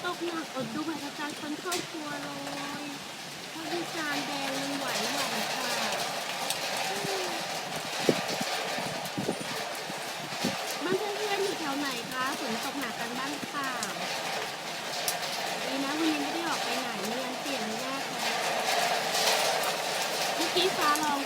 ตกหนักอดดูบัตรประชาชนครอบครัวเลยภาควิจารณ์แดงมันไหวค่ะบ้านเพื่อนๆอยู่แถวไหนคะฝนตกหนักกันบ้างค่ะดีนะวันนี้ไม่ได้ออกไปไหนเรียนเปลี่ยนแน่เลยเมื่อกี้ฟ้าร้อง